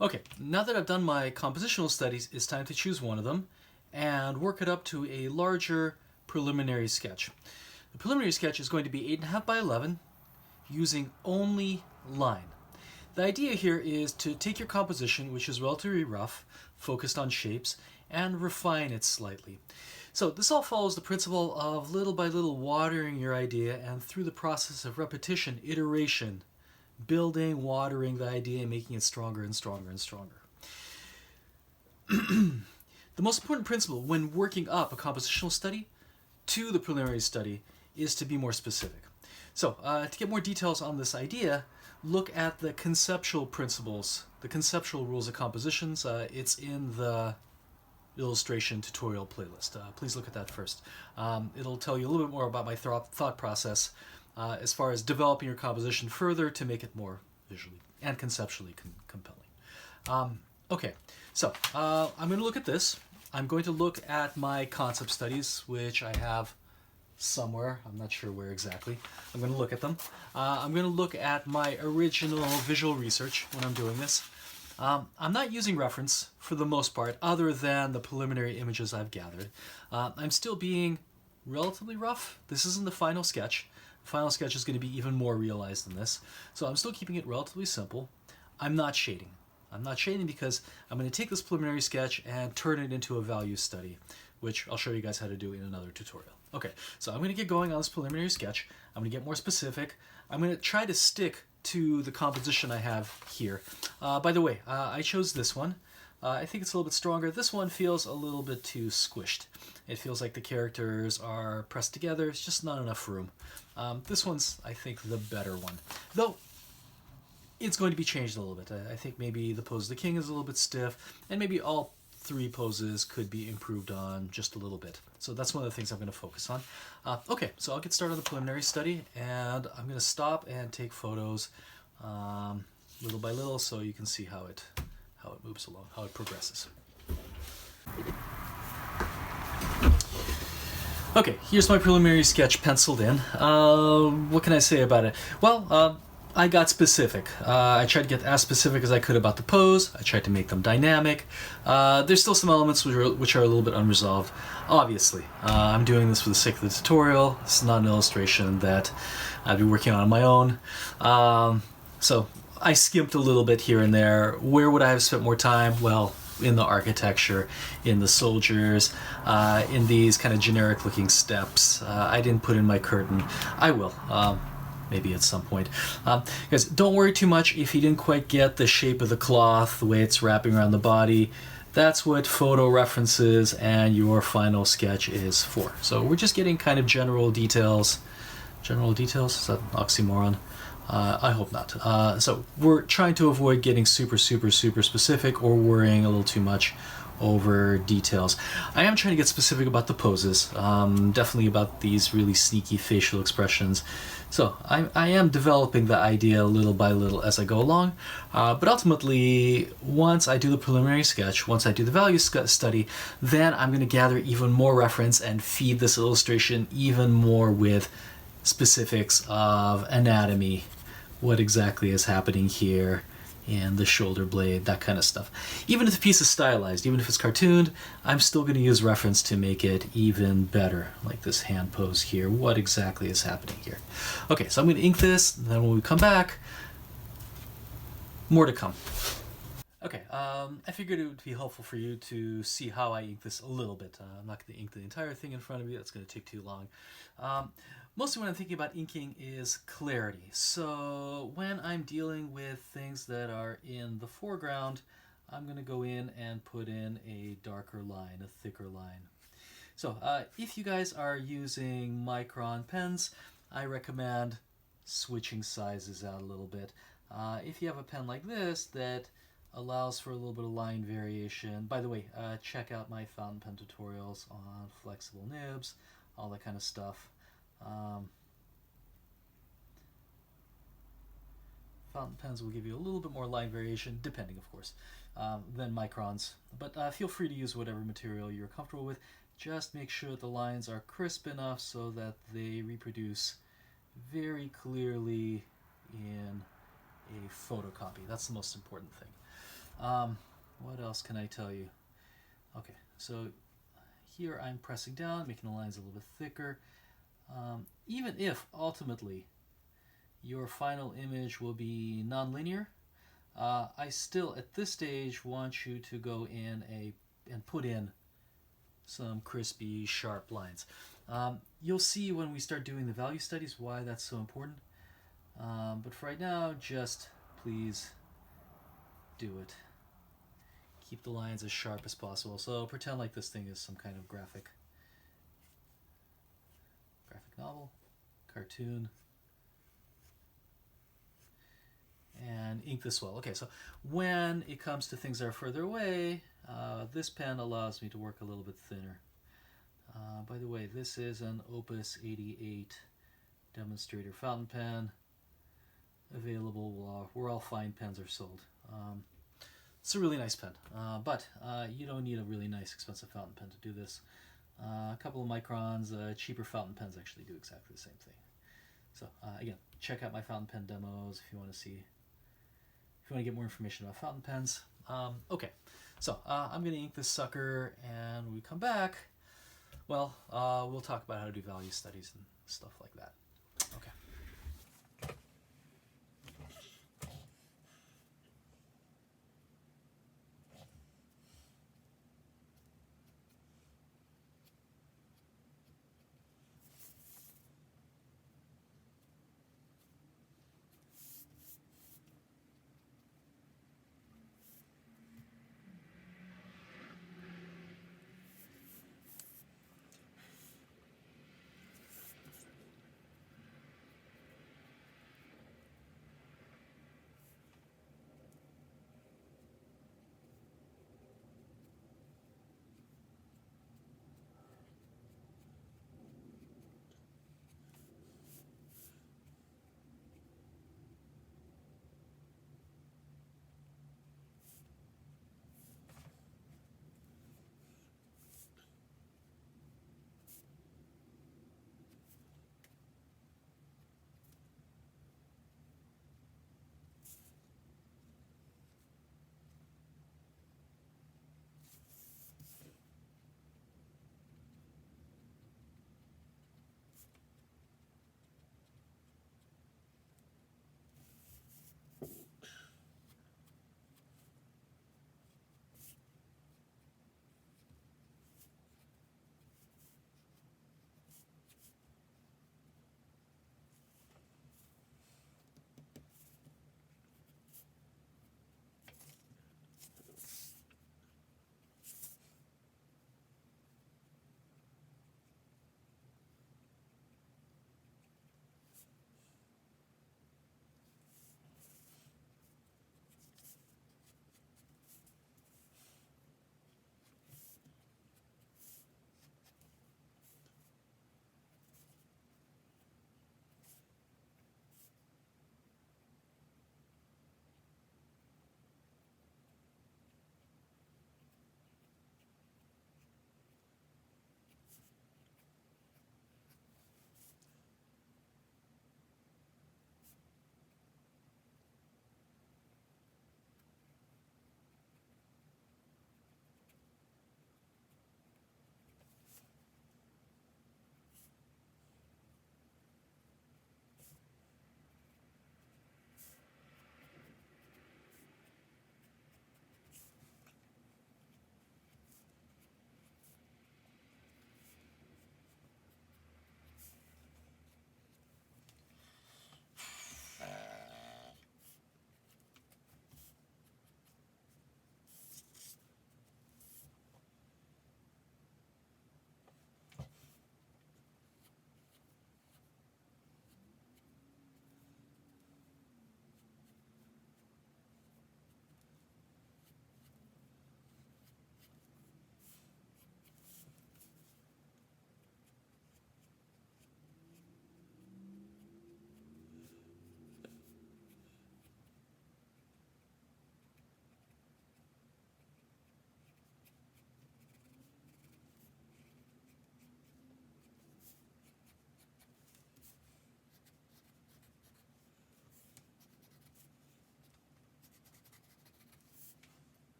Okay, now that I've done my compositional studies, it's time to choose one of them and work it up to a larger preliminary sketch. The preliminary sketch is going to be 8.5 by 11 using only line. The idea here is to take your composition, which is relatively rough, focused on shapes, and refine it slightly. So this all follows the principle of little by little watering your idea, and through the process of repetition, iteration, building, watering the idea, and making it stronger and stronger and stronger. The most important principle when working up a compositional study to the preliminary study is to be more specific. So, to get more details on this idea, look at the conceptual principles, the conceptual rules of compositions. It's in the illustration tutorial playlist. Please look at that first. It'll tell you a little bit more about my thought process as far as developing your composition further to make it more visually and conceptually compelling. Okay, so I'm going to look at this. I'm going to look at my concept studies, which I have somewhere. I'm not sure where exactly. I'm going to look at them. I'm going to look at my original visual research when I'm doing this. I'm not using reference for the most part, other than the preliminary images I've gathered. I'm still being relatively rough. This isn't the final sketch. The final sketch is going to be even more realized than this. So I'm still keeping it relatively simple. I'm not shading. I'm not shading because I'm going to take this preliminary sketch and turn it into a value study, which I'll show you guys how to do in another tutorial. Okay, so I'm going to get going on this preliminary sketch. I'm going to get more specific. I'm going to try to stick to the composition I have here. By the way, I chose this one. I think it's a little bit stronger. This one feels a little bit too squished. It feels like the characters are pressed together. It's just not enough room. This one's, I think, the better one. Though, it's going to be changed a little bit. I think maybe the pose of the king is a little bit stiff, and maybe all three poses could be improved on just a little bit. So that's one of the things I'm going to focus on. Okay, so I'll get started on the preliminary study, and I'm going to stop and take photos little by little so you can see how it moves along, how it progresses. Okay, here's my preliminary sketch penciled in. What can I say about it? Well, I got specific. I tried to get as specific as I could about the pose. I tried to make them dynamic. There's still some elements which are a little bit unresolved. Obviously, I'm doing this for the sake of the tutorial. This is not an illustration that I'd be working on my own. So I skimped a little bit here and there. Where would I have spent more time? Well, in the architecture, in the soldiers, in these kind of generic looking steps. I didn't put in my curtain. I will. Maybe at some point. Guys, don't worry too much if you didn't quite get the shape of the cloth, the way it's wrapping around the body. That's what photo references and your final sketch is for. So we're just getting kind of general details. General details? Is that an oxymoron? I hope not. So we're trying to avoid getting super specific or worrying a little too much over details. I am trying to get specific about the poses, definitely about these really sneaky facial expressions. So I am developing the idea little by little as I go along, but ultimately, once I do the preliminary sketch, once I do the value study, then I'm going to gather even more reference and feed this illustration even more with specifics of anatomy, what exactly is happening here, and the shoulder blade, that kind of stuff. Even if the piece is stylized, even if it's cartooned, I'm still going to use reference to make it even better, like this hand pose here. What exactly is happening here? Okay, so I'm going to ink this, and then when we come back, more to come. Okay, I figured it would be helpful for you to see how I ink this a little bit. I'm not going to ink the entire thing in front of you. That's going to take too long. Mostly when I'm thinking about inking is clarity. So when I'm dealing with things that are in the foreground, I'm going to go in and put in a darker line, a thicker line. So if you guys are using micron pens, I recommend switching sizes out a little bit. If you have a pen like this that allows for a little bit of line variation, by the way, check out my fountain pen tutorials on flexible nibs, all that kind of stuff. Fountain pens will give you a little bit more line variation, depending, of course, than microns. But feel free to use whatever material you're comfortable with. Just make sure the lines are crisp enough so that they reproduce very clearly in a photocopy. That's the most important thing. What else can I tell you? Okay, so here I'm pressing down, making the lines a little bit thicker. Even if ultimately your final image will be nonlinear, I still at this stage want you to go in and put in some crispy, sharp lines. You'll see when we start doing the value studies why that's so important. But for right now, just please do it. Keep the lines as sharp as possible. So pretend like this thing is some kind of graphic novel, cartoon, and ink this well. Okay, so when it comes to things that are further away, this pen allows me to work a little bit thinner. By the way, this is an Opus 88 demonstrator fountain pen, available where all fine pens are sold. It's a really nice pen, but you don't need a really nice expensive fountain pen to do this. A couple of microns, cheaper fountain pens actually do exactly the same thing. So again, check out my fountain pen demos if you want to see, if you want to get more information about fountain pens. Okay, so I'm going to ink this sucker, and when we come back, well, we'll talk about how to do value studies and stuff like that.